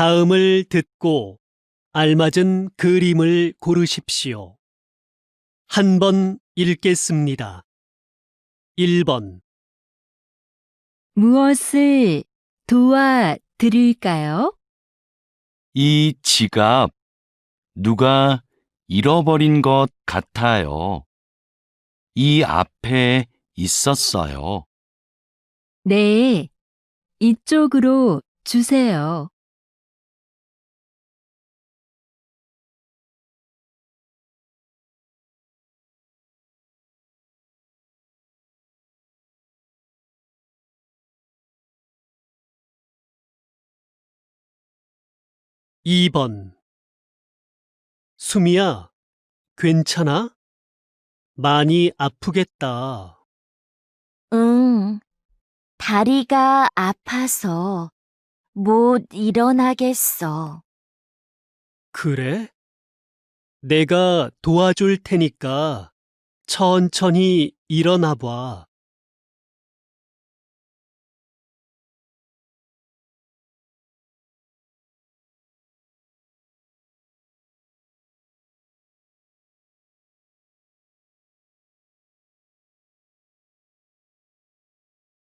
다음을 듣고 알맞은 그림을 고르십시오. 한 번 읽겠습니다. 1번, 무엇을 도와드릴까요? 이 지갑 누가 잃어버린 것 같아요. 이 앞에 있었어요. 네, 이쪽으로 주세요. 2번. 수미야, 괜찮아? 많이 아프겠다. 응, 다리가 아파서 못 일어나겠어. 그래? 내가 도와줄 테니까 천천히 일어나 봐.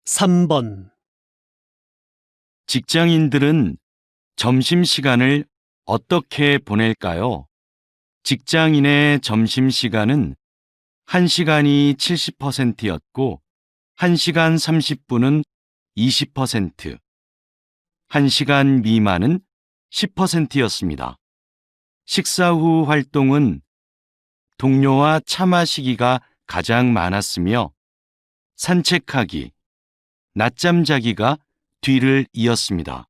3번. 직장인들은 점심시간을 어떻게 보낼까요? 직장인의 점심시간은 1시간이 70%였고 1시간 30분은 20%, 1시간 미만은 10%였습니다. 식사 후 활동은 동료와 차 마시기가 가장 많았으며 산책하기, 낮잠 자기가 뒤를 이었습니다.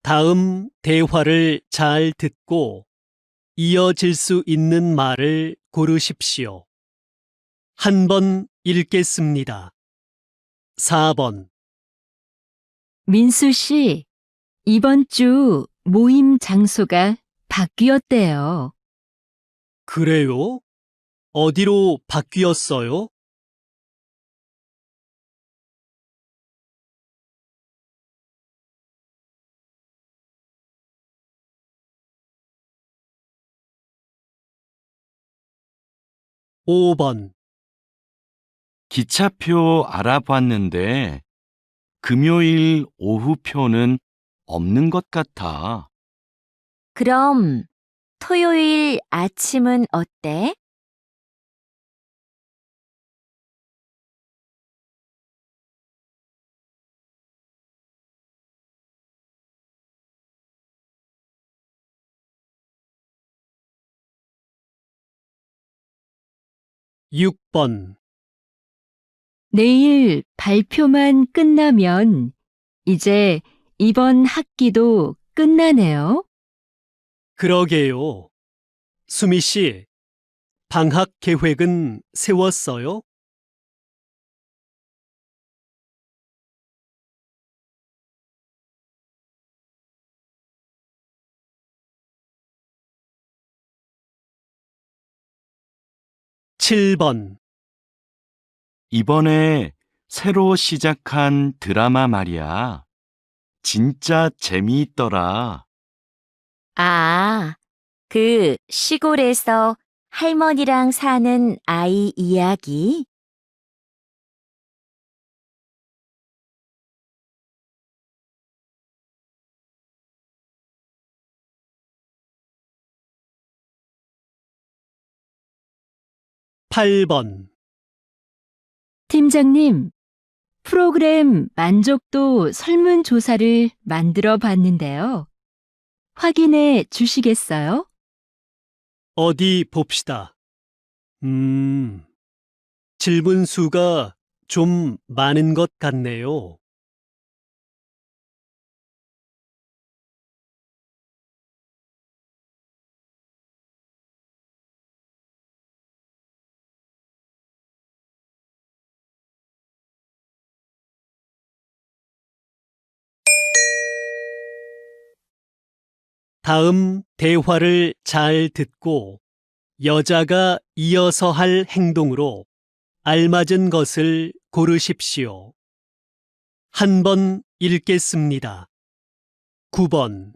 다음 대화를 잘 듣고 이어질 수 있는 말을 고르십시오. 한 번 읽겠습니다. 4번, 민수 씨, 이번 주 모임 장소가 바뀌었대요. 그래요? 어디로 바뀌었어요? 5번, 기차표 알아봤는데 금요일 오후표는 없는 것 같아. 그럼 토요일 아침은 어때? 6번, 내일 발표만 끝나면 이제 이번 학기도 끝나네요. 그러게요. 수미 씨, 방학 계획은 세웠어요? (7번) 이번에 새로 시작한 드라마 말이야. 진짜 재미있더라. 아, 그 시골에서 할머니랑 사는 아이 이야기? (8번) 팀장님, 프로그램 만족도 설문조사를 만들어 봤는데요. 확인해 주시겠어요? 어디 봅시다. 질문 수가 좀 많은 것 같네요. 다음 대화를 잘 듣고 여자가 이어서 할 행동으로 알맞은 것을 고르십시오. 한 번 읽겠습니다. 9번.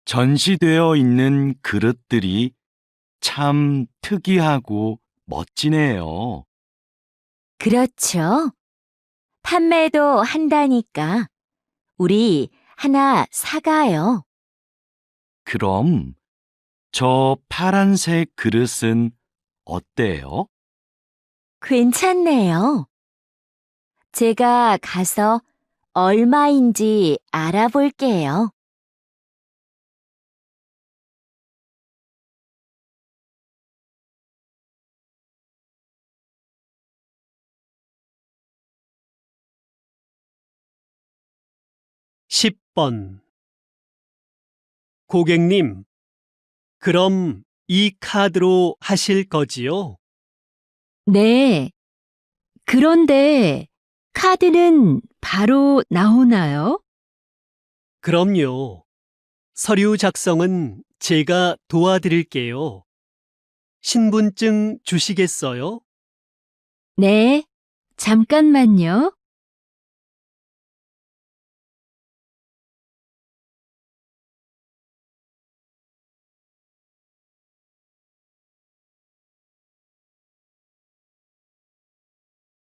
전시되어 있는 그릇들이 참 특이하고 멋지네요. 그렇죠. 판매도 한다니까. 우리 하나 사가요. 그럼 저 파란색 그릇은 어때요? 괜찮네요. 제가 가서 얼마인지 알아볼게요. 십 번. 고객님, 그럼 이 카드로 하실 거지요? 네. 그런데 카드는 바로 나오나요? 그럼요. 서류 작성은 제가 도와드릴게요. 신분증 주시겠어요? 네. 잠깐만요.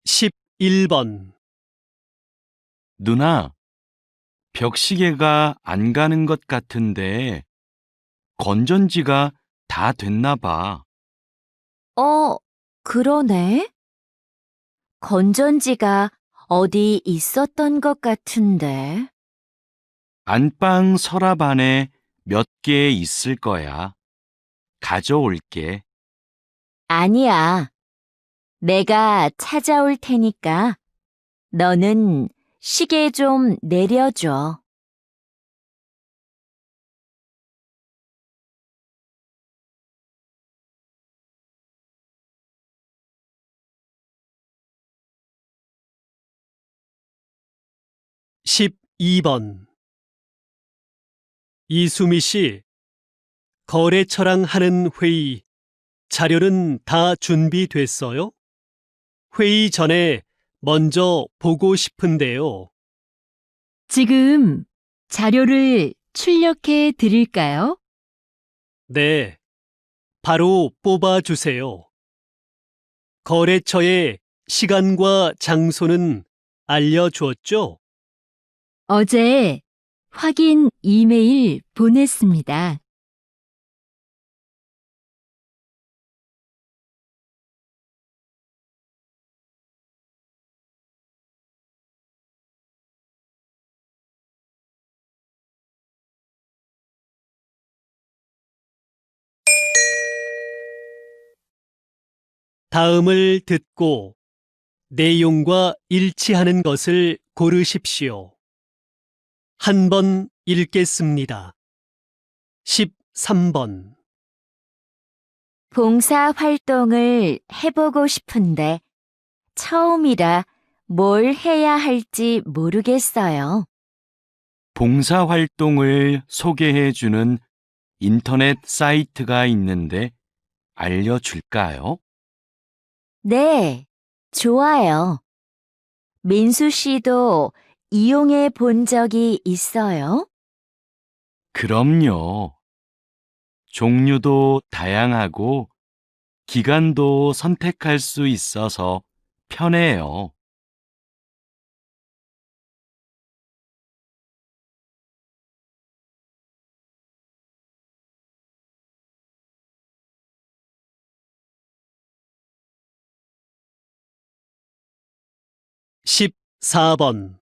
십일 번. 누나, 벽시계가 안 가는 것 같은데 건전지가 다 됐나 봐. 그러네. 건전지가 어디 있었던 것 같은데. 안방 서랍 안에 몇 개 있을 거야. 가져올게. 아니야. 내가 찾아올 테니까 너는 시계 좀 내려줘. 십이 번. 이수미 씨, 거래처랑 하는 회의, 자료는 다 준비됐어요? 회의 전에 먼저 보고 싶은데요. 지금 자료를 출력해 드릴까요? 네, 바로 뽑아주세요. 거래처의 시간과 장소는 알려주었죠? 어제 확인 이메일 보냈습니다. 다음을 듣고 내용과 일치하는 것을 고르십시오. 한 번 읽겠습니다. 13번. 봉사 활동을 해보고 싶은데 처음이라 뭘 해야 할지 모르겠어요. 봉사활동을 소개해 주는 인터넷 사이트가 있는데 알려줄까요? 네, 좋아요. 민수 씨도 이용해 본 적이 있어요? 그럼요. 종류도 다양하고 기간도 선택할 수 있어서 편해요. 십사 번.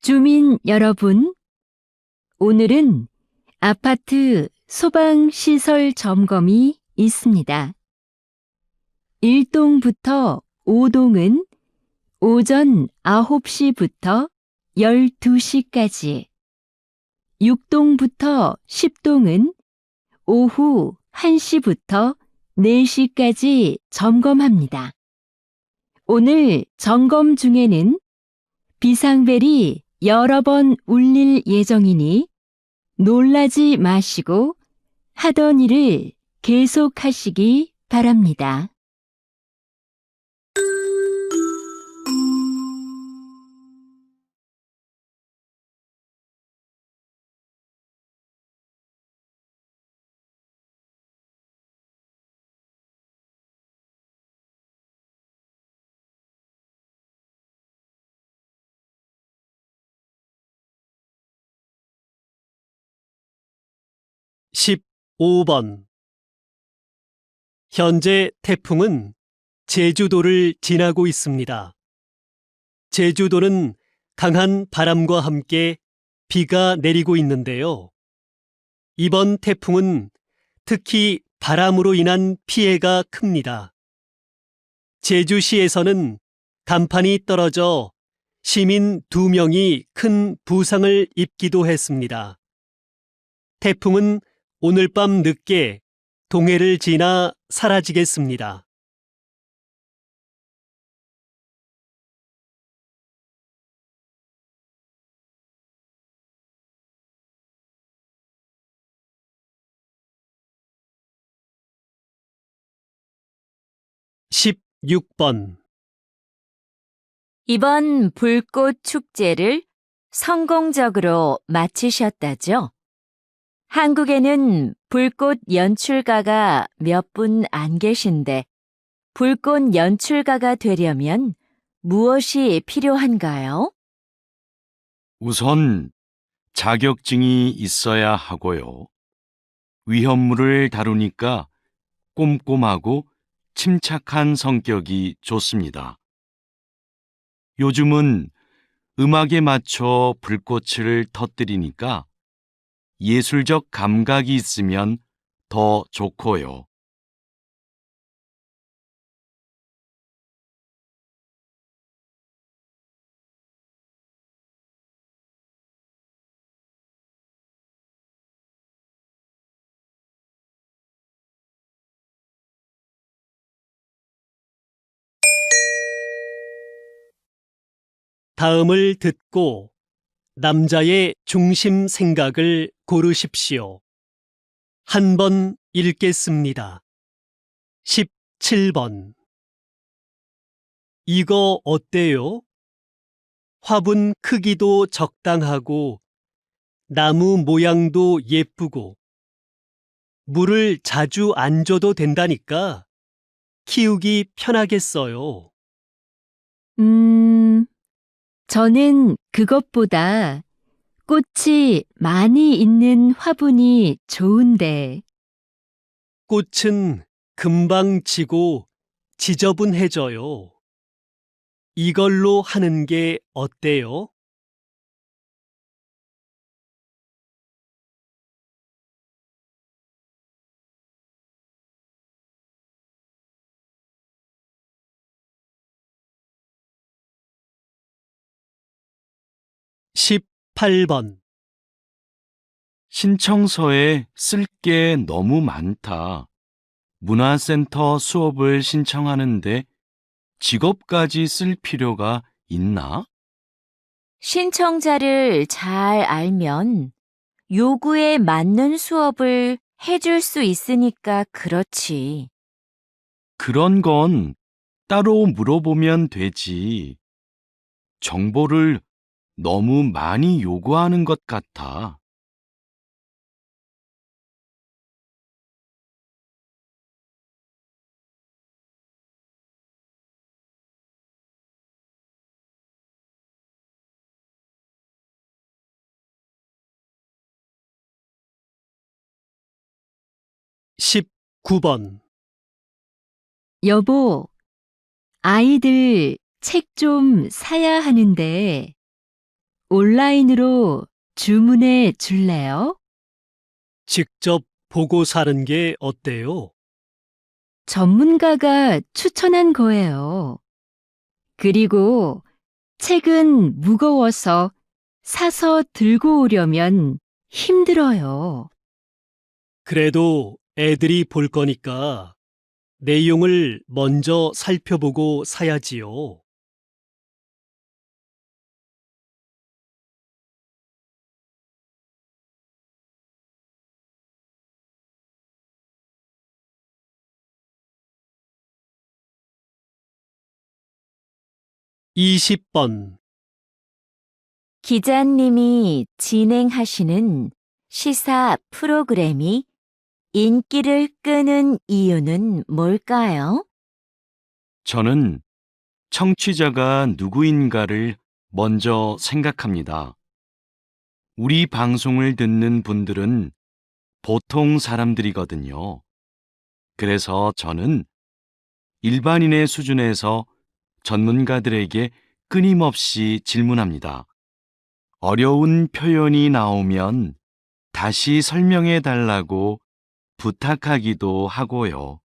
주민 여러분, 오늘은 아파트 소방시설 점검이 있습니다. 1동부터 5동은 오전 9시부터 12시까지, 6동부터 10동은 오후 1시부터 4시까지 점검합니다. 오늘 점검 중에는 비상벨이 여러 번 울릴 예정이니 놀라지 마시고 하던 일을 계속하시기 바랍니다. (15번) 현재 태풍은 제주도를 지나고 있습니다. 제주도는 강한 바람과 함께 비가 내리고 있는데요. 이번 태풍은 특히 바람으로 인한 피해가 큽니다. 제주시에서는 간판이 떨어져 시민 2명이 큰 부상을 입기도 했습니다. 태풍은 오늘 밤 늦게 동해를 지나 사라지겠습니다. (16번) 이번 불꽃 축제를 성공적으로 마치셨다죠? 한국에는 불꽃 연출가가 몇 분 안 계신데 불꽃 연출가가 되려면 무엇이 필요한가요? 우선 자격증이 있어야 하고요. 위험물을 다루니까 꼼꼼하고 침착한 성격이 좋습니다. 요즘은 음악에 맞춰 불꽃을 터뜨리니까 예술적 감각이 있으면 더 좋고요. 다음을 듣고 남자의 중심 생각을 고르십시오. 한 번 읽겠습니다. 17번. 이거 어때요? 화분 크기도 적당하고 나무 모양도 예쁘고 물을 자주 안 줘도 된다니까 키우기 편하겠어요. 저는 그것보다 꽃이 많이 있는 화분이 좋은데. 꽃은 금방 지고 지저분해져요. 이걸로 하는 게 어때요? (18번) 신청서에 쓸 게 너무 많다. 문화센터 수업을 신청하는데 직업까지 쓸 필요가 있나? 신청자를 잘 알면 요구에 맞는 수업을 해줄 수 있으니까 그렇지. 그런 건 따로 물어보면 되지. 정보를 너무 많이 요구하는 것 같아. (19번) 여보, 아이들 책 좀 사야 하는데 온라인으로 주문해 줄래요? 직접 보고 사는 게 어때요? 전문가가 추천한 거예요. 그리고 책은 무거워서 사서 들고 오려면 힘들어요. 그래도 애들이 볼 거니까 내용을 먼저 살펴보고 사야지요. 20번. 기자님이 진행하시는 시사 프로그램이 인기를 끄는 이유는 뭘까요? 저는 청취자가 누구인가를 먼저 생각합니다. 우리 방송을 듣는 분들은 보통 사람들이거든요. 그래서 저는 일반인의 수준에서 전문가들에게 끊임없이 질문합니다. 어려운 표현이 나오면 다시 설명해 달라고 부탁하기도 하고요.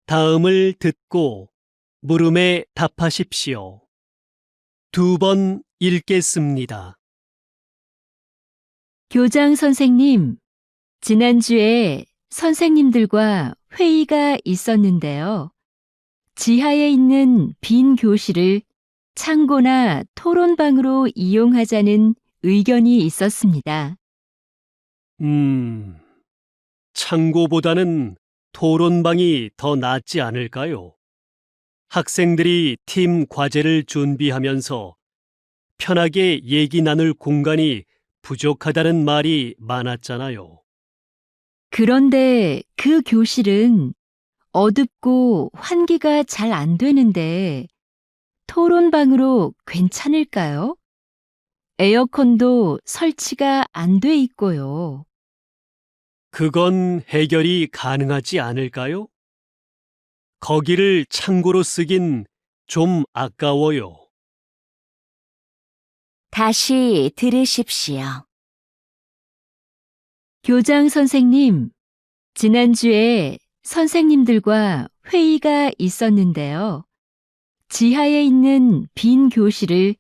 다음을 듣고 물음에 답하십시오. 2번 읽겠습니다. 교장 선생님, 지난주에 선생님들과 회의가 있었는데요. 지하에 있는 빈 교실을 창고나 토론방으로 이용하자는 의견이 있었습니다. 창고보다는 토론방이 더 낫지 않을까요? 학생들이 팀 과제를 준비하면서 편하게 얘기 나눌 공간이 부족하다는 말이 많았잖아요. 그런데 그 교실은 어둡고 환기가 잘 안 되는데 토론방으로 괜찮을까요? 에어컨도 설치가 안 돼 있고요. 그건 해결이 가능하지 않을까요? 거기를 창고로 쓰긴 좀 아까워요. 다시 들으십시오. 교장 선생님, 지난주에 선생님들과 회의가 있었는데요. 지하에 있는 빈 교실을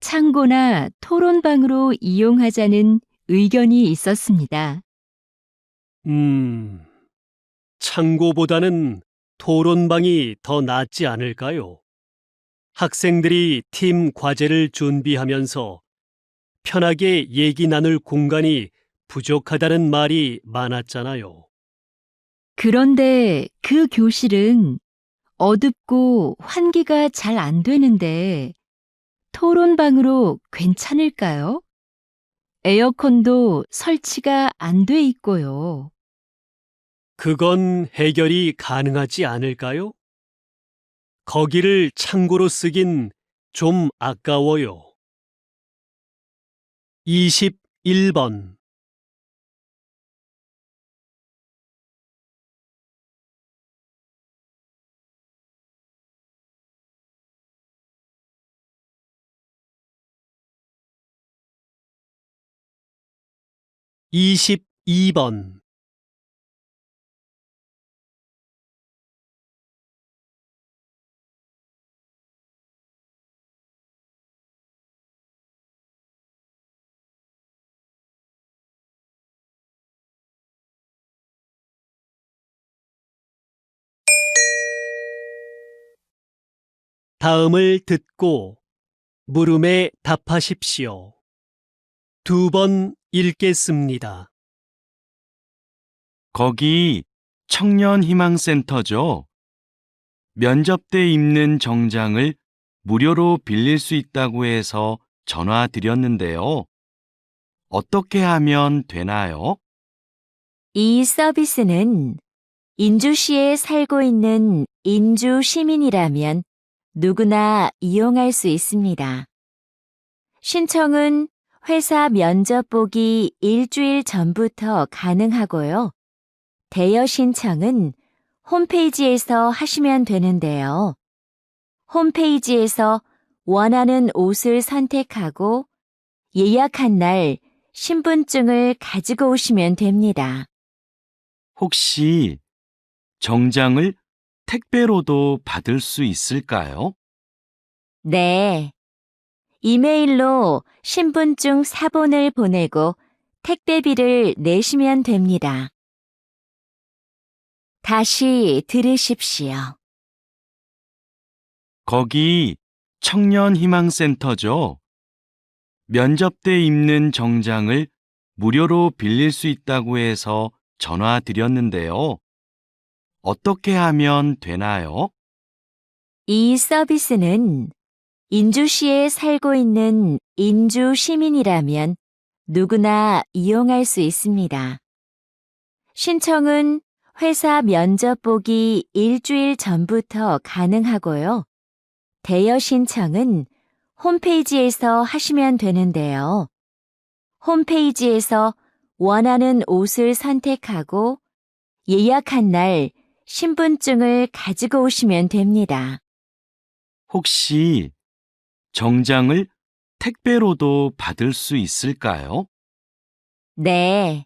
창고나 토론방으로 이용하자는 의견이 있었습니다. 창고보다는 토론방이 더 낫지 않을까요? 학생들이 팀 과제를 준비하면서 편하게 얘기 나눌 공간이 부족하다는 말이 많았잖아요. 그런데 그 교실은 어둡고 환기가 잘 안 되는데 토론방으로 괜찮을까요? 에어컨도 설치가 안 돼 있고요. 그건 해결이 가능하지 않을까요? 거기를 창고로 쓰긴 좀 아까워요. 21번. (22번) 다음을 듣고 물음에 답하십시오. 2번 읽겠습니다. 거기 청년희망센터죠? 면접 때 입는 정장을 무료로 빌릴 수 있다고 해서 전화 드렸는데요. 어떻게 하면 되나요? 이 서비스는 인주시에 살고 있는 인주 시민이라면 누구나 이용할 수 있습니다. 신청은 회사 면접 보기 일주일 전부터 가능하고요. 대여 신청은 홈페이지에서 하시면 되는데요. 홈페이지에서 원하는 옷을 선택하고 예약한 날 신분증을 가지고 오시면 됩니다. 혹시 정장을 택배로도 받을 수 있을까요? 네. 이메일로 신분증 사본을 보내고 택배비를 내시면 됩니다. 다시 들으십시오. 거기 청년희망센터죠? 면접 때 입는 정장을 무료로 빌릴 수 있다고 해서 전화 드렸는데요. 어떻게 하면 되나요? 이 서비스는 인주시에 살고 있는 인주 시민이라면 누구나 이용할 수 있습니다. 신청은 회사 면접 보기 일주일 전부터 가능하고요. 대여 신청은 홈페이지에서 하시면 되는데요. 홈페이지에서 원하는 옷을 선택하고 예약한 날 신분증을 가지고 오시면 됩니다. 혹시 정장을 택배로도 받을 수 있을까요? 네.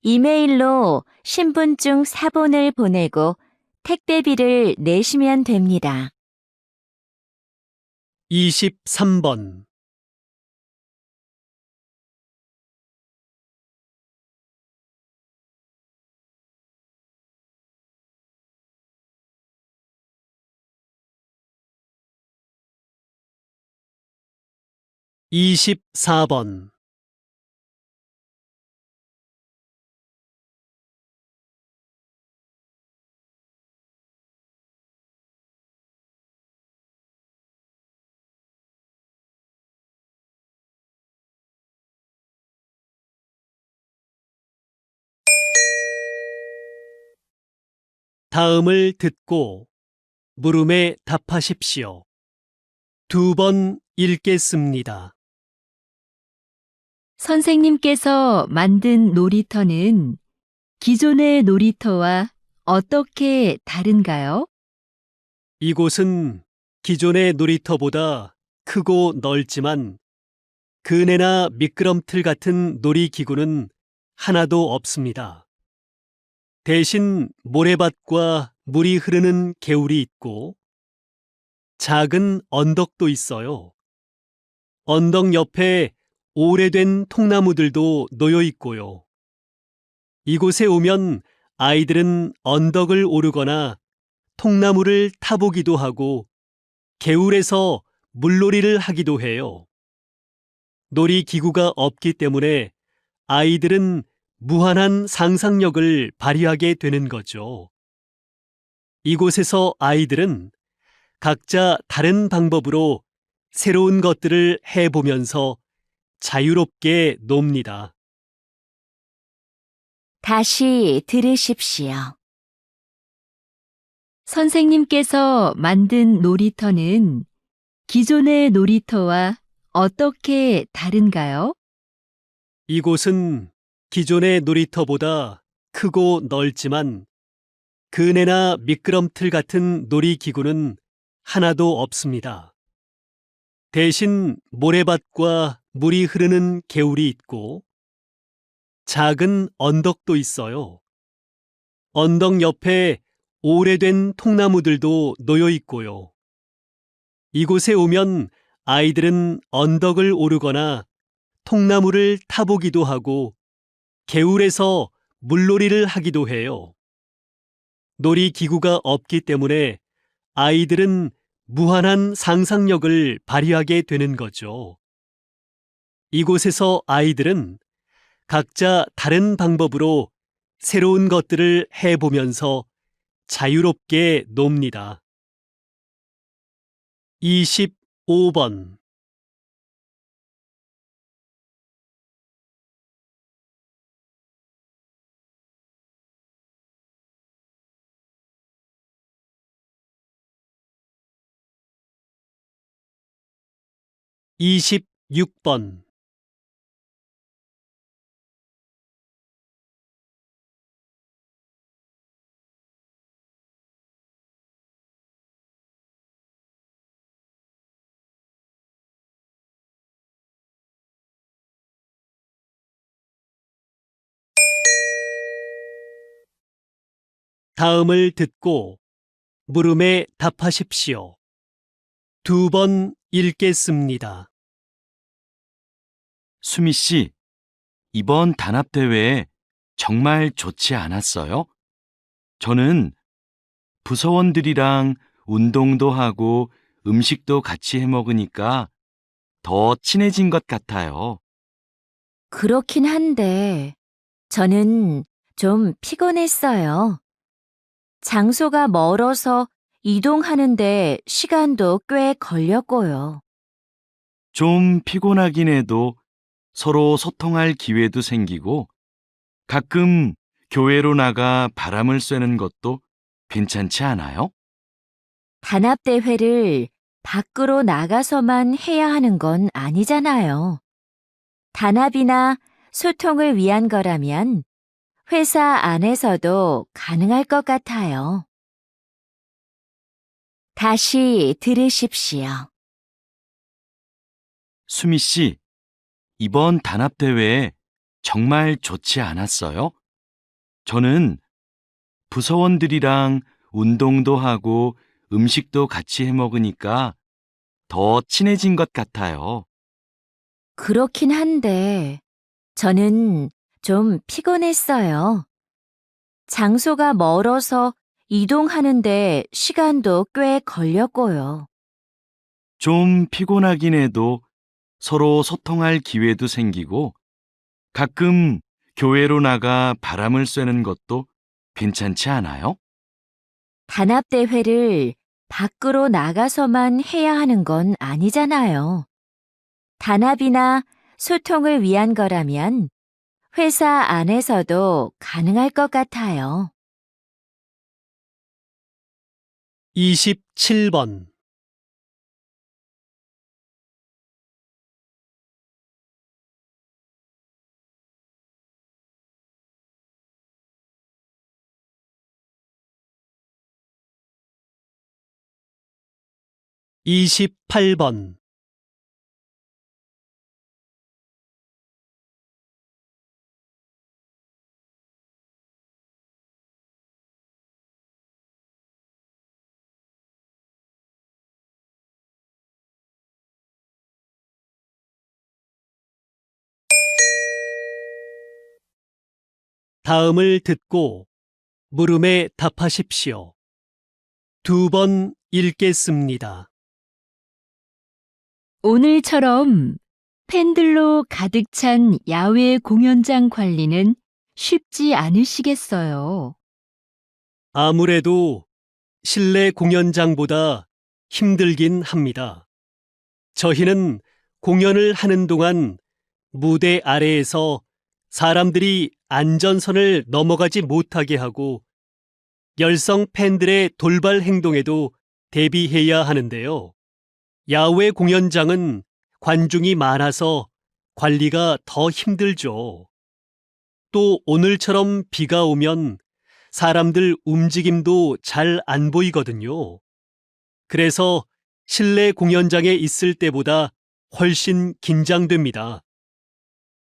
이메일로 신분증 사본을 보내고 택배비를 내시면 됩니다. 23번. 이십사 번. 다음을 듣고 물음에 답하십시오. 2번 읽겠습니다. 선생님께서 만든 놀이터는 기존의 놀이터와 어떻게 다른가요? 이곳은 기존의 놀이터보다 크고 넓지만 그네나 미끄럼틀 같은 놀이기구는 하나도 없습니다. 대신 모래밭과 물이 흐르는 개울이 있고 작은 언덕도 있어요. 언덕 옆에 오래된 통나무들도 놓여 있고요. 이곳에 오면 아이들은 언덕을 오르거나 통나무를 타보기도 하고 개울에서 물놀이를 하기도 해요. 놀이기구가 없기 때문에 아이들은 무한한 상상력을 발휘하게 되는 거죠. 이곳에서 아이들은 각자 다른 방법으로 새로운 것들을 해보면서 자유롭게 놉니다. 다시 들으십시오. 선생님께서 만든 놀이터는 기존의 놀이터와 어떻게 다른가요? 이곳은 기존의 놀이터보다 크고 넓지만 그네나 미끄럼틀 같은 놀이기구는 하나도 없습니다. 대신 모래밭과 물이 흐르는 개울이 있고 작은 언덕도 있어요. 언덕 옆에 오래된 통나무들도 놓여 있고요. 이곳에 오면 아이들은 언덕을 오르거나 통나무를 타보기도 하고 개울에서 물놀이를 하기도 해요. 놀이기구가 없기 때문에 아이들은 무한한 상상력을 발휘하게 되는 거죠. 이곳에서 아이들은 각자 다른 방법으로 새로운 것들을 해보면서 자유롭게 놉니다. 25번. 이십육 번. 다음을 듣고 물음에 답하십시오. 2번 읽겠습니다. 수미 씨, 이번 단합대회 정말 좋지 않았어요? 저는 부서원들이랑 운동도 하고 음식도 같이 해 먹으니까 더 친해진 것 같아요. 그렇긴 한데, 저는 좀 피곤했어요. 장소가 멀어서 이동하는데 시간도 꽤 걸렸고요. 좀 피곤하긴 해도 서로 소통할 기회도 생기고 가끔 교회로 나가 바람을 쐬는 것도 괜찮지 않아요? 단합대회를 밖으로 나가서만 해야 하는 건 아니잖아요. 단합이나 소통을 위한 거라면 회사 안에서도 가능할 것 같아요. 다시 들으십시오. 수미 씨, 이번 단합대회 정말 좋지 않았어요? 저는 부서원들이랑 운동도 하고 음식도 같이 해 먹으니까 더 친해진 것 같아요. 그렇긴 한데, 저는 좀 피곤했어요. 장소가 멀어서 이동하는데 시간도 꽤 걸렸고요. 좀 피곤하긴 해도 서로 소통할 기회도 생기고 가끔 교회로 나가 바람을 쐬는 것도 괜찮지 않아요? 단합대회를 밖으로 나가서만 해야 하는 건 아니잖아요. 단합이나 소통을 위한 거라면 회사 안에서도 가능할 것 같아요. 27번. 28번. '다음을 듣고 물음에 답하십시오. 2번 읽겠습니다. 오늘처럼 팬들로 가득 찬 야외 공연장 관리는 쉽지 않으시겠어요. 아무래도 실내 공연장보다 힘들긴 합니다. 저희는 공연을 하는 동안 무대 아래에서 사람들이 안전선을 넘어가지 못하게 하고 열성 팬들의 돌발 행동에도 대비해야 하는데요. 야외 공연장은 관중이 많아서 관리가 더 힘들죠. 또 오늘처럼 비가 오면 사람들 움직임도 잘 안 보이거든요. 그래서 실내 공연장에 있을 때보다 훨씬 긴장됩니다.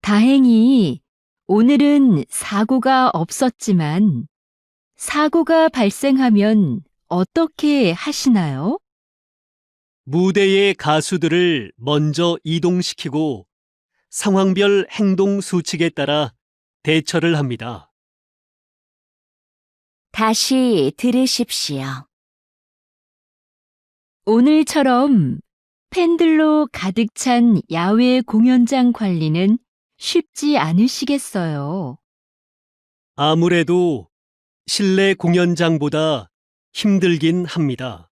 다행히 오늘은 사고가 없었지만 사고가 발생하면 어떻게 하시나요? 무대의 가수들을 먼저 이동시키고 상황별 행동 수칙에 따라 대처를 합니다. 다시 들으십시오. 오늘처럼 팬들로 가득 찬 야외 공연장 관리는 쉽지 않으시겠어요. 아무래도 실내 공연장보다 힘들긴 합니다.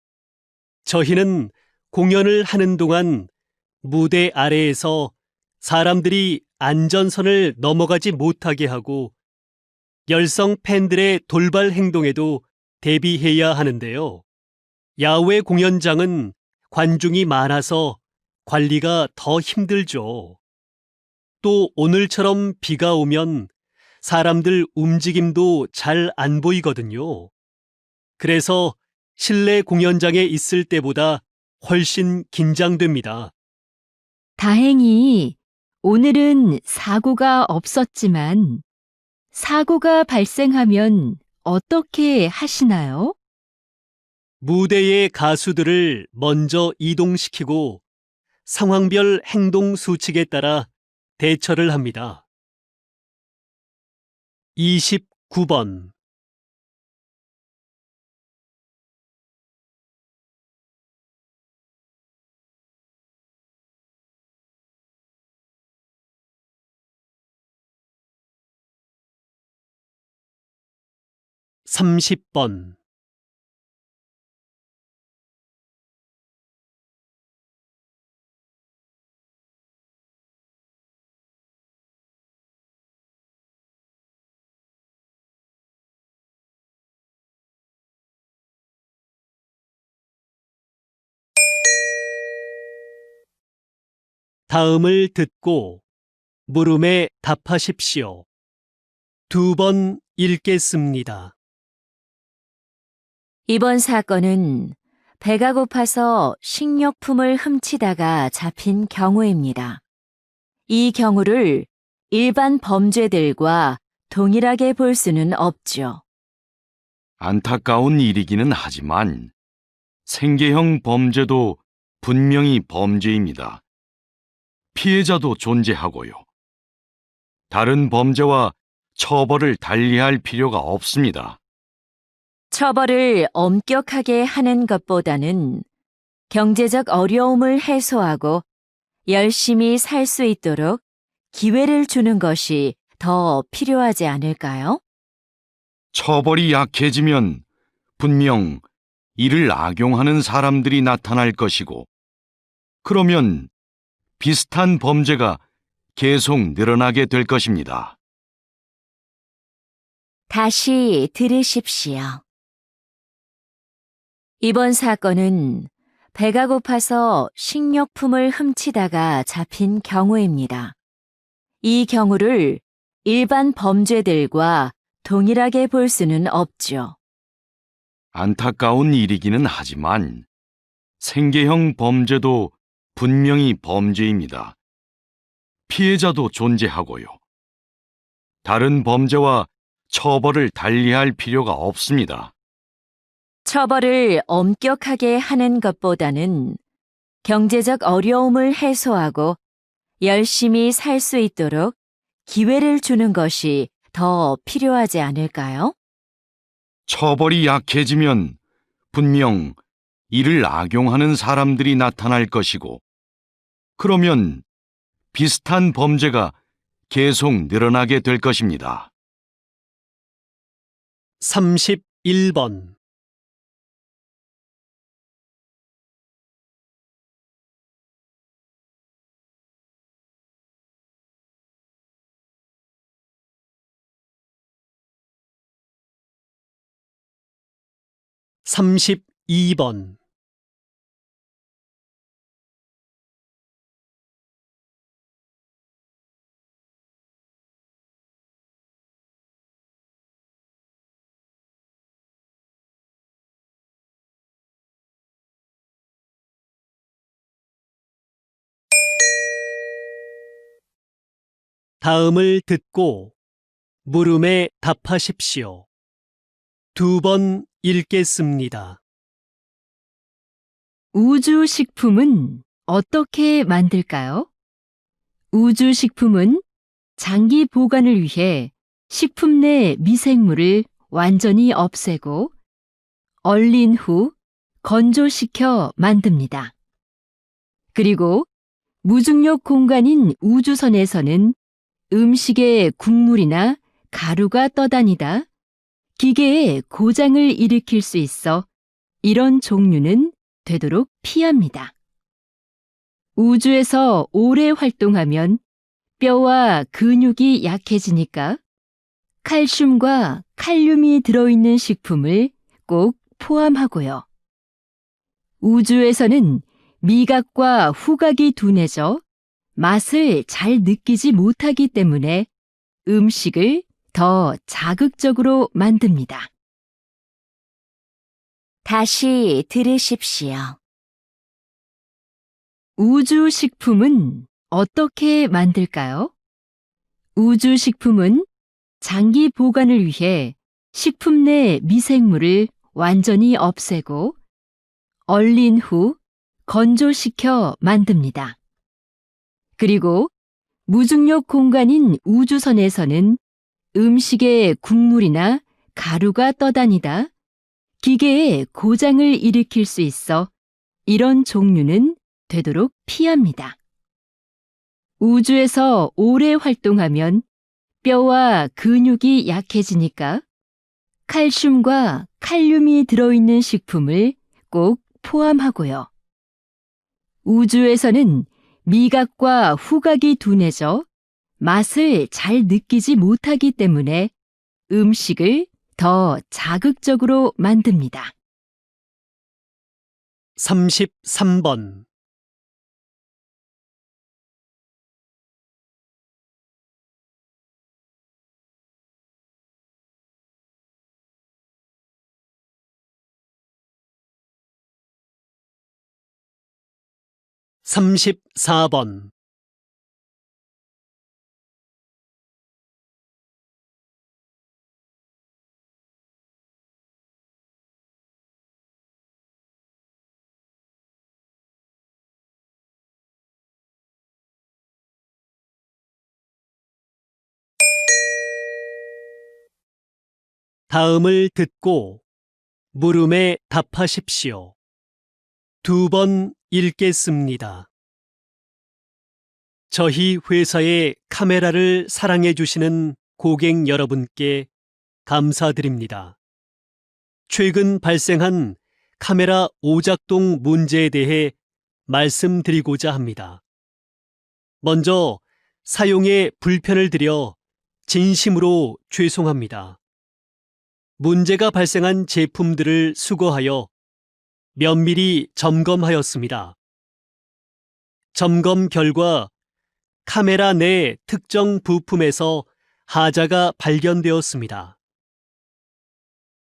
저희는 공연을 하는 동안 무대 아래에서 사람들이 안전선을 넘어가지 못하게 하고 열성 팬들의 돌발 행동에도 대비해야 하는데요. 야외 공연장은 관중이 많아서 관리가 더 힘들죠. 또 오늘처럼 비가 오면 사람들 움직임도 잘 안 보이거든요. 그래서 실내 공연장에 있을 때보다 훨씬 긴장됩니다. 다행히 오늘은 사고가 없었지만 사고가 발생하면 어떻게 하시나요? 무대의 가수들을 먼저 이동시키고 상황별 행동 수칙에 따라 대처를 합니다. 29번. 30번. 다음을 듣고 물음에 답하십시오. 2번 읽겠습니다. 이번 사건은 배가 고파서 식료품을 훔치다가 잡힌 경우입니다. 이 경우를 일반 범죄들과 동일하게 볼 수는 없죠. 안타까운 일이기는 하지만 생계형 범죄도 분명히 범죄입니다. 피해자도 존재하고요. 다른 범죄와 처벌을 달리할 필요가 없습니다. 처벌을 엄격하게 하는 것보다는 경제적 어려움을 해소하고 열심히 살 수 있도록 기회를 주는 것이 더 필요하지 않을까요? 처벌이 약해지면 분명 이를 악용하는 사람들이 나타날 것이고, 그러면 비슷한 범죄가 계속 늘어나게 될 것입니다. 다시 들으십시오. 이번 사건은 배가 고파서 식료품을 훔치다가 잡힌 경우입니다. 이 경우를 일반 범죄들과 동일하게 볼 수는 없죠. 안타까운 일이기는 하지만 생계형 범죄도 분명히 범죄입니다. 피해자도 존재하고요. 다른 범죄와 처벌을 달리할 필요가 없습니다. 처벌을 엄격하게 하는 것보다는 경제적 어려움을 해소하고 열심히 살 수 있도록 기회를 주는 것이 더 필요하지 않을까요? 처벌이 약해지면 분명 이를 악용하는 사람들이 나타날 것이고, 그러면 비슷한 범죄가 계속 늘어나게 될 것입니다. 31번. (32번) 다음을 듣고 물음에 답하십시오. 2번 읽겠습니다. 우주식품은 어떻게 만들까요? 우주식품은 장기 보관을 위해 식품 내 미생물을 완전히 없애고 얼린 후 건조시켜 만듭니다. 그리고 무중력 공간인 우주선에서는 음식에 국물이나 가루가 떠다니다 기계에 고장을 일으킬 수 있어 이런 종류는 되도록 피합니다. 우주에서 오래 활동하면 뼈와 근육이 약해지니까 칼슘과 칼륨이 들어있는 식품을 꼭 포함하고요. 우주에서는 미각과 후각이 둔해져 맛을 잘 느끼지 못하기 때문에 음식을 더 자극적으로 만듭니다. 다시 들으십시오. 우주식품은 어떻게 만들까요? 우주식품은 장기 보관을 위해 식품 내 미생물을 완전히 없애고 얼린 후 건조시켜 만듭니다. 그리고 무중력 공간인 우주선에서는 음식에 국물이나 가루가 떠다니다 기계에 고장을 일으킬 수 있어 이런 종류는 되도록 피합니다. 우주에서 오래 활동하면 뼈와 근육이 약해지니까 칼슘과 칼륨이 들어있는 식품을 꼭 포함하고요. 우주에서는 미각과 후각이 둔해져 맛을 잘 느끼지 못하기 때문에 음식을 더 자극적으로 만듭니다. 33번. 삼십사 번. 다음을 듣고 물음에 답하십시오. 2번 읽겠습니다. 저희 회사의 카메라를 사랑해 주시는 고객 여러분께 감사드립니다. 최근 발생한 카메라 오작동 문제에 대해 말씀드리고자 합니다. 먼저 사용에 불편을 드려 진심으로 죄송합니다. 문제가 발생한 제품들을 수거하여 면밀히 점검하였습니다. 점검 결과 카메라 내 특정 부품에서 하자가 발견되었습니다.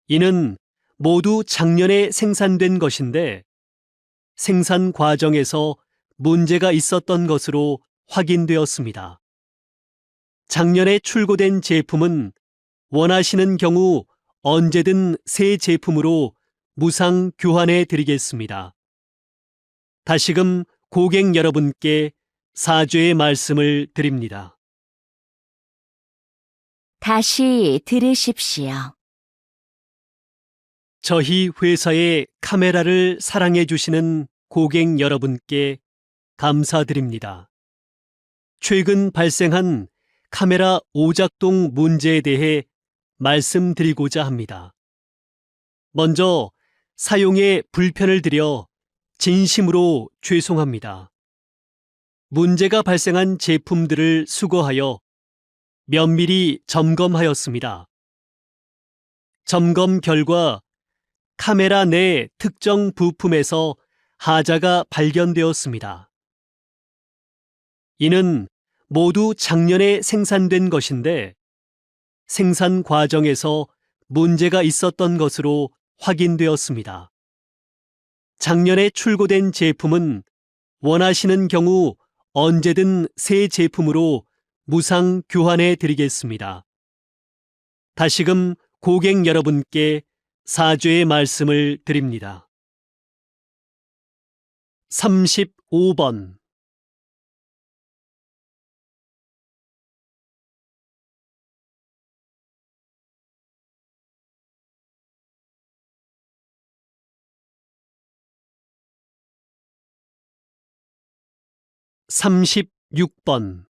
이는 모두 작년에 생산된 것인데 생산 과정에서 문제가 있었던 것으로 확인되었습니다. 작년에 출고된 제품은 원하시는 경우 언제든 새 제품으로 무상 교환해 드리겠습니다. 다시금 고객 여러분께 사죄의 말씀을 드립니다. 다시 들으십시오. 저희 회사의 카메라를 사랑해 주시는 고객 여러분께 감사드립니다. 최근 발생한 카메라 오작동 문제에 대해 말씀드리고자 합니다. 먼저 사용에 불편을 드려 진심으로 죄송합니다. 문제가 발생한 제품들을 수거하여 면밀히 점검하였습니다. 점검 결과 카메라 내 특정 부품에서 하자가 발견되었습니다. 이는 모두 작년에 생산된 것인데 생산 과정에서 문제가 있었던 것으로 확인되었습니다. 작년에 출고된 제품은 원하시는 경우 언제든 새 제품으로 무상 교환해 드리겠습니다. 다시금 고객 여러분께 사죄의 말씀을 드립니다. 35번. 삼십육 번.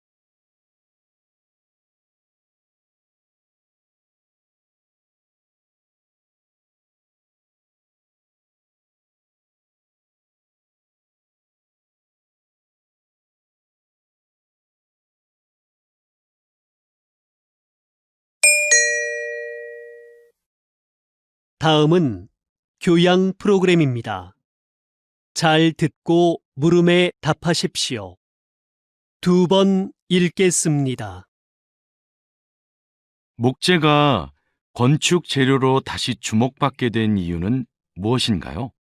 다음은 교양 프로그램입니다. 잘 듣고 물음에 답하십시오. 2번 읽겠습니다. 목재가 건축 재료로 다시 주목받게 된 이유는 무엇인가요?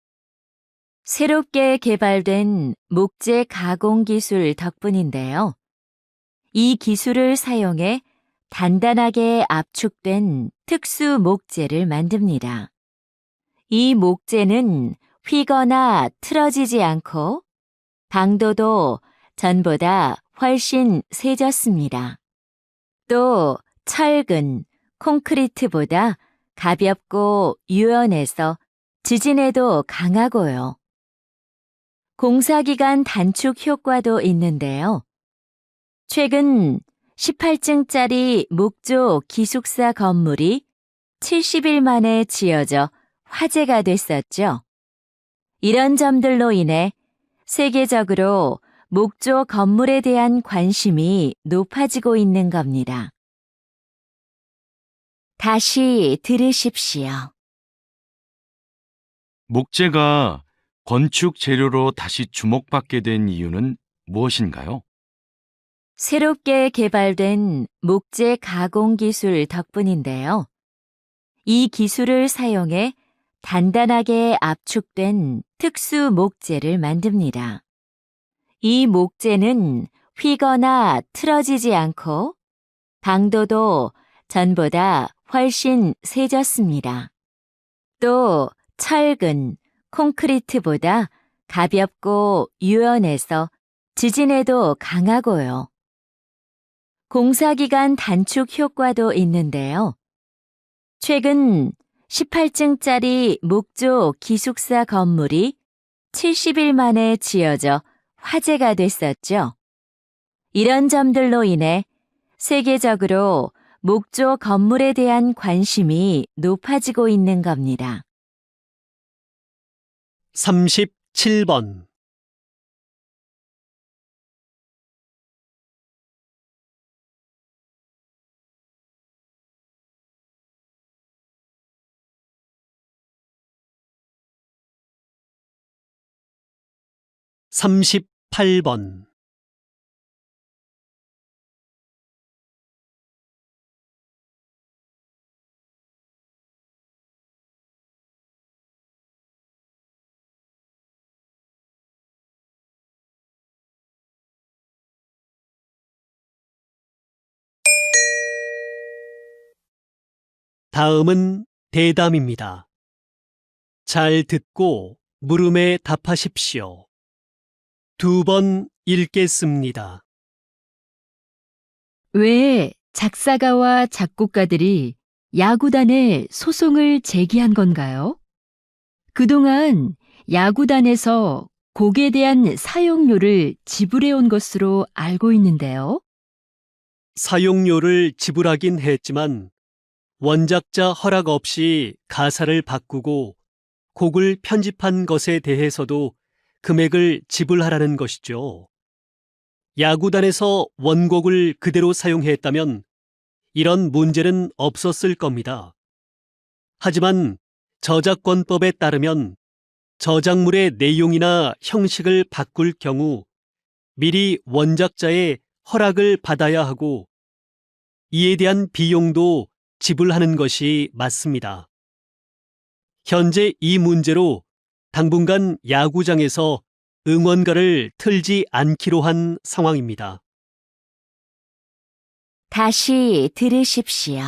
새롭게 개발된 목재 가공 기술 덕분인데요. 이 기술을 사용해 단단하게 압축된 특수 목재를 만듭니다. 이 목재는 휘거나 틀어지지 않고 방도도 전보다 훨씬 세졌습니다. 또 철근, 콘크리트보다 가볍고 유연해서 지진에도 강하고요. 공사기간 단축 효과도 있는데요. 최근 18층짜리 목조 기숙사 건물이 70일 만에 지어져 화제가 됐었죠. 이런 점들로 인해 세계적으로 목조 건물에 대한 관심이 높아지고 있는 겁니다. 다시 들으십시오. 목재가 건축 재료로 다시 주목받게 된 이유는 무엇인가요? 새롭게 개발된 목재 가공 기술 덕분인데요. 이 기술을 사용해 단단하게 압축된 특수 목재를 만듭니다. 이 목재는 휘거나 틀어지지 않고 강도도 전보다 훨씬 세졌습니다. 또 철근, 콘크리트보다 가볍고 유연해서 지진에도 강하고요. 공사기간 단축 효과도 있는데요. 최근 18층짜리 목조 기숙사 건물이 70일 만에 지어져 화제가 됐었죠. 이런 점들로 인해 세계적으로 목조 건물에 대한 관심이 높아지고 있는 겁니다. 37번. 38번. '다음은 대담입니다. 잘 듣고 물음에 답하십시오. 2번 읽겠습니다. 왜 작사가와 작곡가들이 야구단에 소송을 제기한 건가요? 그동안 야구단에서 곡에 대한 사용료를 지불해 온 것으로 알고 있는데요. 사용료를 지불하긴 했지만 원작자 허락 없이 가사를 바꾸고 곡을 편집한 것에 대해서도 금액을 지불하라는 것이죠. 야구단에서 원곡을 그대로 사용했다면 이런 문제는 없었을 겁니다. 하지만 저작권법에 따르면 저작물의 내용이나 형식을 바꿀 경우 미리 원작자의 허락을 받아야 하고 이에 대한 비용도 지불하는 것이 맞습니다. 현재 이 문제로 당분간 야구장에서 응원가를 틀지 않기로 한 상황입니다. 다시 들으십시오.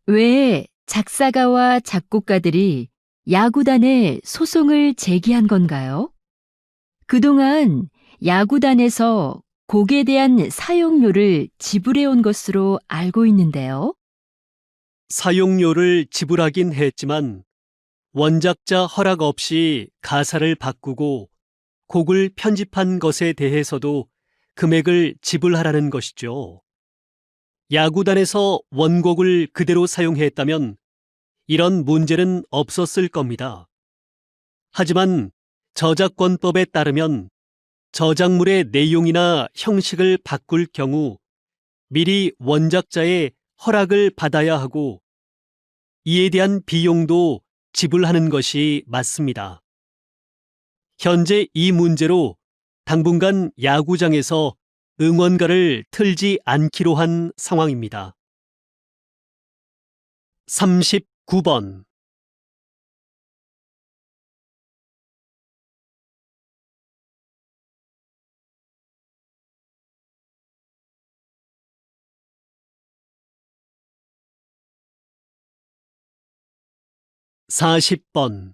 왜 작사가와 작곡가들이 야구단에 소송을 제기한 건가요? 그동안 야구단에서 곡에 대한 사용료를 지불해 온 것으로 알고 있는데요. 사용료를 지불하긴 했지만 원작자 허락 없이 가사를 바꾸고 곡을 편집한 것에 대해서도 금액을 지불하라는 것이죠. 야구단에서 원곡을 그대로 사용했다면 이런 문제는 없었을 겁니다. 하지만 저작권법에 따르면 저작물의 내용이나 형식을 바꿀 경우 미리 원작자의 허락을 받아야 하고 이에 대한 비용도 지불하는 것이 맞습니다. 현재 이 문제로 당분간 야구장에서 응원가를 틀지 않기로 한 상황입니다. 39번. 40번.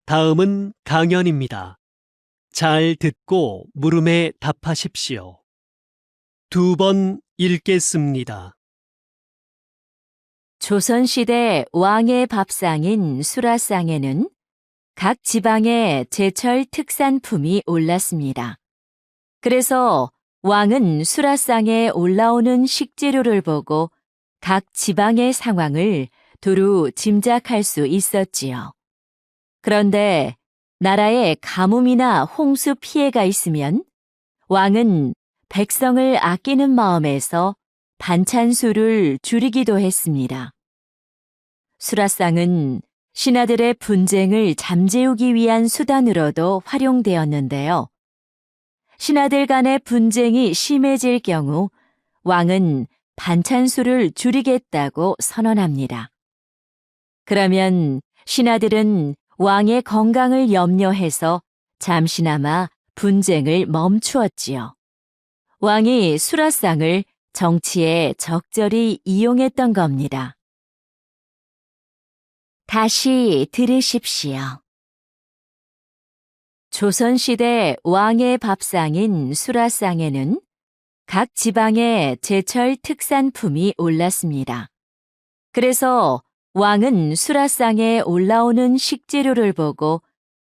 '다음은 강연입니다. 잘 듣고 물음에 답하십시오. 2번 읽겠습니다. 조선시대 왕의 밥상인 수라상에는 각 지방의 제철 특산품이 올랐습니다. 그래서 왕은 수라상에 올라오는 식재료를 보고 각 지방의 상황을 두루 짐작할 수 있었지요. 그런데 나라에 가뭄이나 홍수 피해가 있으면 왕은 백성을 아끼는 마음에서 반찬 수를 줄이기도 했습니다. 수라상은 신하들의 분쟁을 잠재우기 위한 수단으로도 활용되었는데요. 신하들 간의 분쟁이 심해질 경우 왕은 반찬 수를 줄이겠다고 선언합니다. 그러면 신하들은 왕의 건강을 염려해서 잠시나마 분쟁을 멈추었지요. 왕이 수라상을 정치에 적절히 이용했던 겁니다. 다시 들으십시오. 조선시대 왕의 밥상인 수라상에는 각 지방의 제철 특산품이 올랐습니다. 그래서 왕은 수라상에 올라오는 식재료를 보고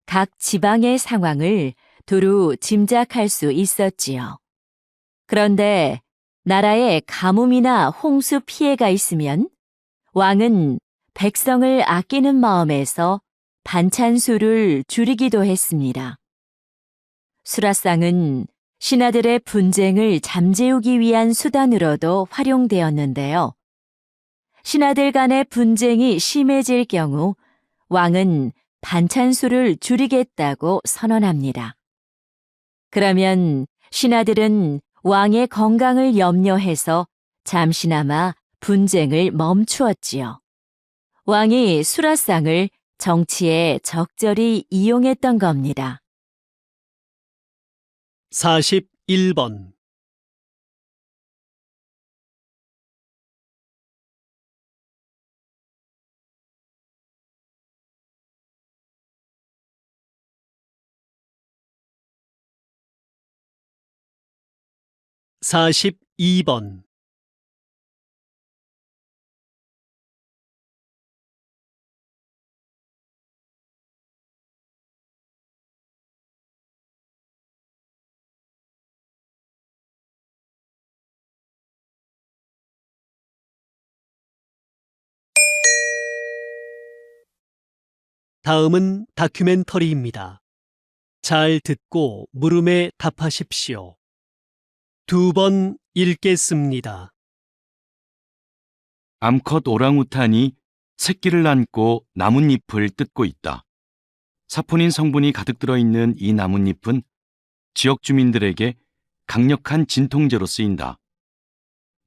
각 지방의 상황을 두루 짐작할 수 있었지요. 그런데 나라에 가뭄이나 홍수 피해가 있으면 왕은 백성을 아끼는 마음에서 반찬 수를 줄이기도 했습니다. 수라상은 신하들의 분쟁을 잠재우기 위한 수단으로도 활용되었는데요. 신하들 간의 분쟁이 심해질 경우 왕은 반찬 수를 줄이겠다고 선언합니다. 그러면 신하들은 왕의 건강을 염려해서 잠시나마 분쟁을 멈추었지요. 왕이 수라상을 정치에 적절히 이용했던 겁니다. 41번. (42번) 다음은 다큐멘터리입니다. 잘 듣고 물음에 답하십시오. 2번 읽겠습니다. 암컷 오랑우탄이 새끼를 안고 나뭇잎을 뜯고 있다. 사포닌 성분이 가득 들어있는 이 나뭇잎은 지역 주민들에게 강력한 진통제로 쓰인다.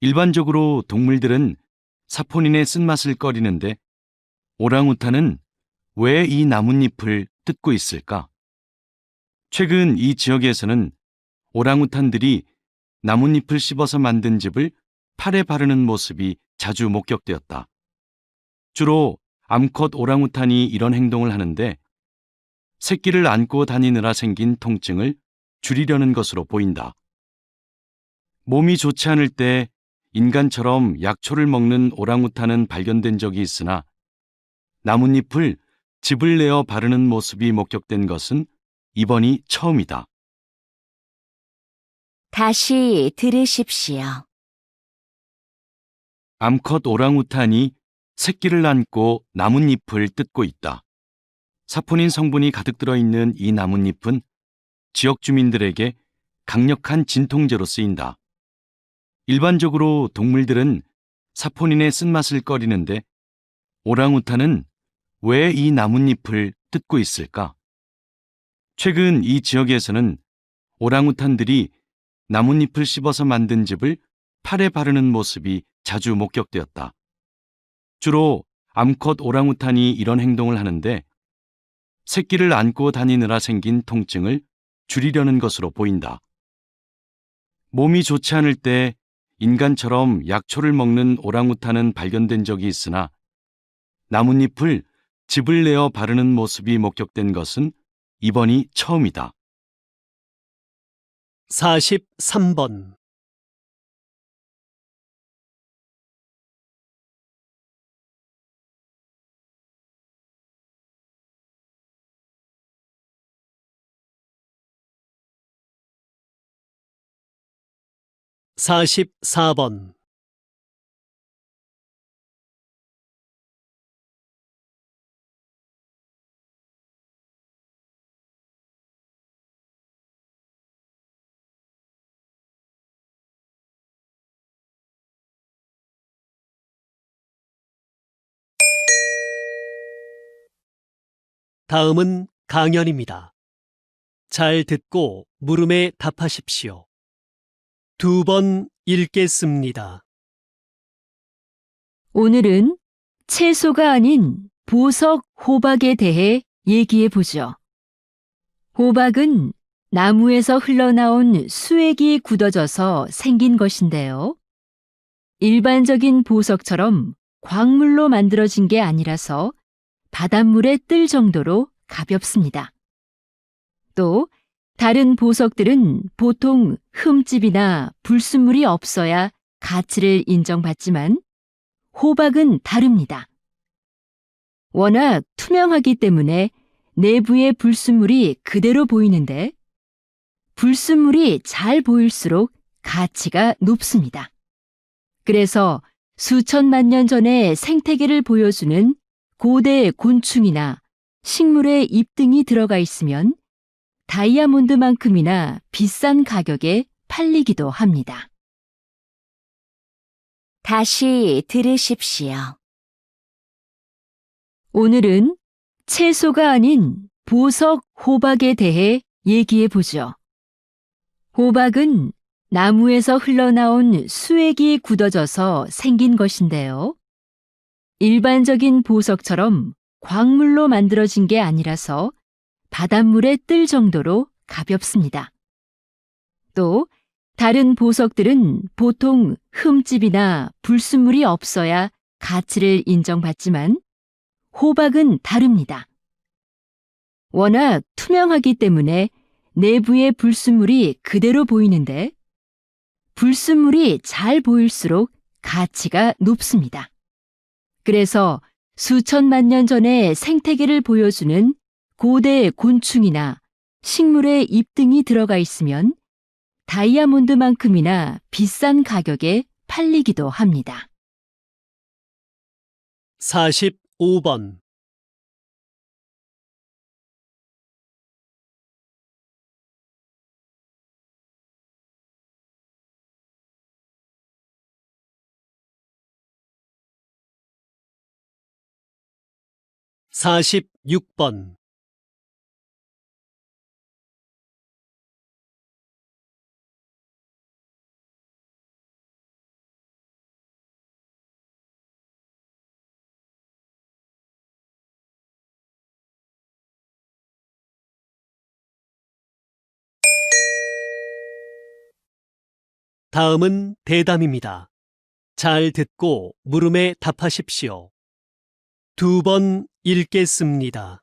일반적으로 동물들은 사포닌의 쓴맛을 꺼리는데 오랑우탄은 왜 이 나뭇잎을 뜯고 있을까? 최근 이 지역에서는 오랑우탄들이 나뭇잎을 씹어서 만든 즙을 팔에 바르는 모습이 자주 목격되었다. 주로 암컷 오랑우탄이 이런 행동을 하는데 새끼를 안고 다니느라 생긴 통증을 줄이려는 것으로 보인다. 몸이 좋지 않을 때 인간처럼 약초를 먹는 오랑우탄은 발견된 적이 있으나 나뭇잎을 즙을 내어 바르는 모습이 목격된 것은 이번이 처음이다. 다시 들으십시오. 암컷 오랑우탄이 새끼를 안고 나뭇잎을 뜯고 있다. 사포닌 성분이 가득 들어있는 이 나뭇잎은 지역 주민들에게 강력한 진통제로 쓰인다. 일반적으로 동물들은 사포닌의 쓴맛을 꺼리는데 오랑우탄은 왜 이 나뭇잎을 뜯고 있을까? 최근 이 지역에서는 오랑우탄들이 나뭇잎을 씹어서 만든 즙을 팔에 바르는 모습이 자주 목격되었다. 주로 암컷 오랑우탄이 이런 행동을 하는데 새끼를 안고 다니느라 생긴 통증을 줄이려는 것으로 보인다. 몸이 좋지 않을 때 인간처럼 약초를 먹는 오랑우탄은 발견된 적이 있으나 나뭇잎을 즙을 내어 바르는 모습이 목격된 것은 이번이 처음이다. 43번, 44번, '다음은 강연입니다. 잘 듣고 물음에 답하십시오. 2번 읽겠습니다. 오늘은 채소가 아닌 보석 호박에 대해 얘기해 보죠. 호박은 나무에서 흘러나온 수액이 굳어져서 생긴 것인데요. 일반적인 보석처럼 광물로 만들어진 게 아니라서 바닷물에 뜰 정도로 가볍습니다. 또 다른 보석들은 보통 흠집이나 불순물이 없어야 가치를 인정받지만 호박은 다릅니다. 워낙 투명하기 때문에 내부의 불순물이 그대로 보이는데 불순물이 잘 보일수록 가치가 높습니다. 그래서 수천만 년 전의 생태계를 보여주는 고대 곤충이나 식물의 잎 등이 들어가 있으면 다이아몬드만큼이나 비싼 가격에 팔리기도 합니다. 다시 들으십시오. 오늘은 채소가 아닌 보석 호박에 대해 얘기해 보죠. 호박은 나무에서 흘러나온 수액이 굳어져서 생긴 것인데요. 일반적인 보석처럼 광물로 만들어진 게 아니라서 바닷물에 뜰 정도로 가볍습니다. 또 다른 보석들은 보통 흠집이나 불순물이 없어야 가치를 인정받지만 호박은 다릅니다. 워낙 투명하기 때문에 내부의 불순물이 그대로 보이는데 불순물이 잘 보일수록 가치가 높습니다. 그래서 수천만 년 전의 생태계를 보여주는 고대 곤충이나 식물의 잎 등이 들어가 있으면 다이아몬드만큼이나 비싼 가격에 팔리기도 합니다. 45번, 46번, '다음은 대담입니다. 잘 듣고 물음에 답하십시오. 2번 읽겠습니다.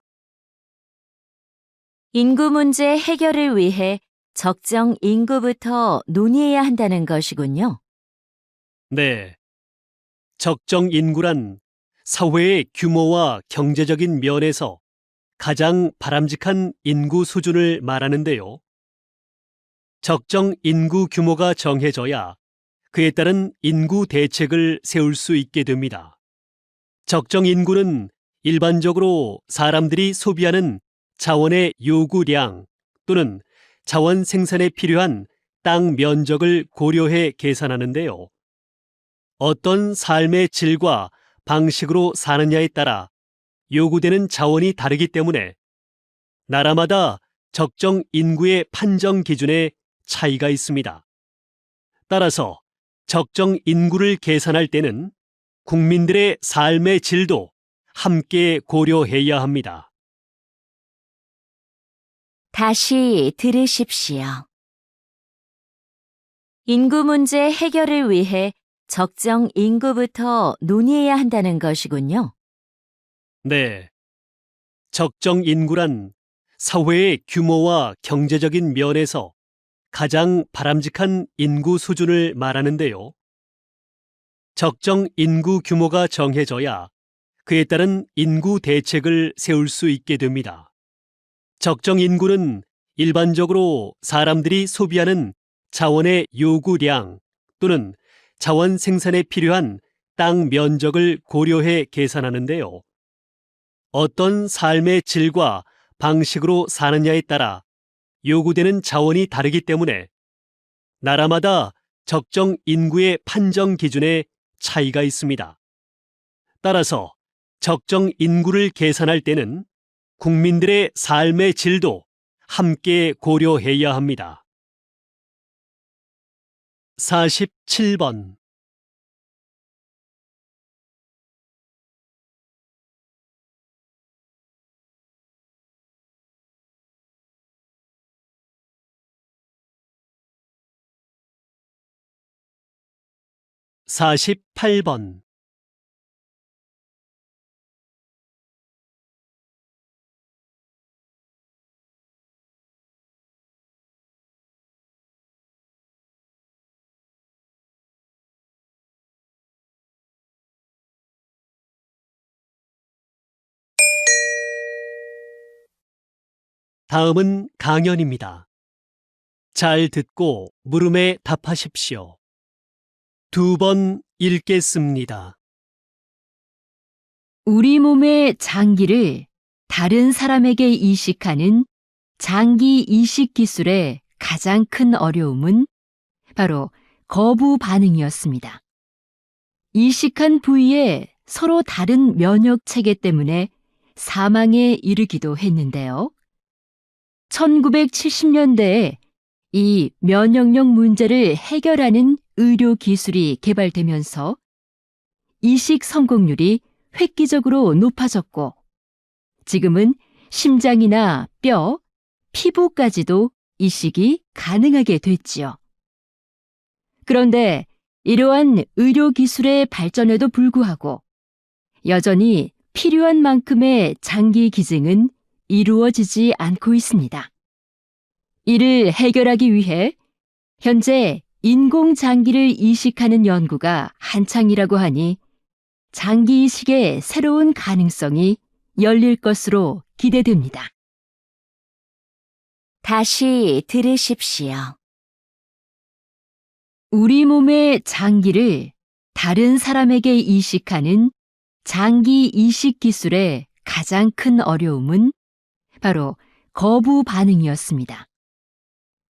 인구 문제 해결을 위해 적정 인구부터 논의해야 한다는 것이군요. 네. 적정 인구란 사회의 규모와 경제적인 면에서 가장 바람직한 인구 수준을 말하는데요. 적정 인구 규모가 정해져야 그에 따른 인구 대책을 세울 수 있게 됩니다. 적정 인구는 일반적으로 사람들이 소비하는 자원의 요구량 또는 자원 생산에 필요한 땅 면적을 고려해 계산하는데요. 어떤 삶의 질과 방식으로 사느냐에 따라 요구되는 자원이 다르기 때문에 나라마다 적정 인구의 판정 기준에 차이가 있습니다. 따라서 적정 인구를 계산할 때는 국민들의 삶의 질도 함께 고려해야 합니다. 다시 들으십시오. 인구 문제 해결을 위해 적정 인구부터 논의해야 한다는 것이군요. 네. 적정 인구란 사회의 규모와 경제적인 면에서 가장 바람직한 인구 수준을 말하는데요. 적정 인구 규모가 정해져야 그에 따른 인구 대책을 세울 수 있게 됩니다. 적정 인구는 일반적으로 사람들이 소비하는 자원의 요구량 또는 자원 생산에 필요한 땅 면적을 고려해 계산하는데요. 어떤 삶의 질과 방식으로 사느냐에 따라 요구되는 자원이 다르기 때문에 나라마다 적정 인구의 판정 기준에 차이가 있습니다. 따라서 적정 인구를 계산할 때는 국민들의 삶의 질도 함께 고려해야 합니다. 47번. 48번. '다음은 강연입니다. 잘 듣고 물음에 답하십시오. 2번 읽겠습니다. 우리 몸의 장기를 다른 사람에게 이식하는 장기 이식 기술의 가장 큰 어려움은 바로 거부 반응이었습니다. 이식한 부위에 서로 다른 면역 체계 때문에 사망에 이르기도 했는데요. 1970년대에 이 면역력 문제를 해결하는 의료 기술이 개발되면서 이식 성공률이 획기적으로 높아졌고 지금은 심장이나 뼈, 피부까지도 이식이 가능하게 됐지요. 그런데 이러한 의료 기술의 발전에도 불구하고 여전히 필요한 만큼의 장기 기증은 이루어지지 않고 있습니다. 이를 해결하기 위해 현재 인공장기를 이식하는 연구가 한창이라고 하니 장기 이식의 새로운 가능성이 열릴 것으로 기대됩니다. 다시 들으십시오. 우리 몸의 장기를 다른 사람에게 이식하는 장기 이식 기술의 가장 큰 어려움은 바로 거부 반응이었습니다.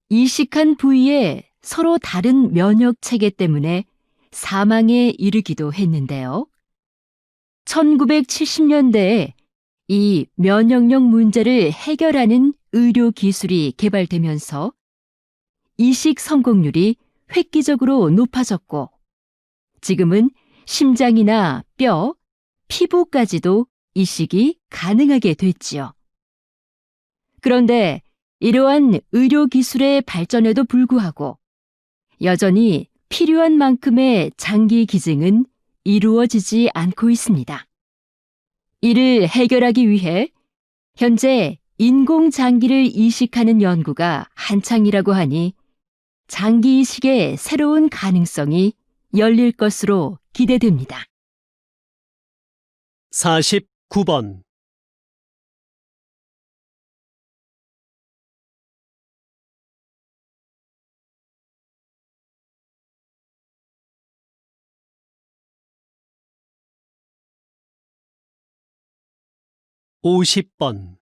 이식한 부위에 서로 다른 면역 체계 때문에 사망에 이르기도 했는데요. 1970년대에 이 면역력 문제를 해결하는 의료 기술이 개발되면서 이식 성공률이 획기적으로 높아졌고 지금은 심장이나 뼈, 피부까지도 이식이 가능하게 됐지요. 그런데 이러한 의료 기술의 발전에도 불구하고 여전히 필요한 만큼의 장기 기증은 이루어지지 않고 있습니다. 이를 해결하기 위해 현재 인공장기를 이식하는 연구가 한창이라고 하니 장기 이식의 새로운 가능성이 열릴 것으로 기대됩니다. 49번. 50번.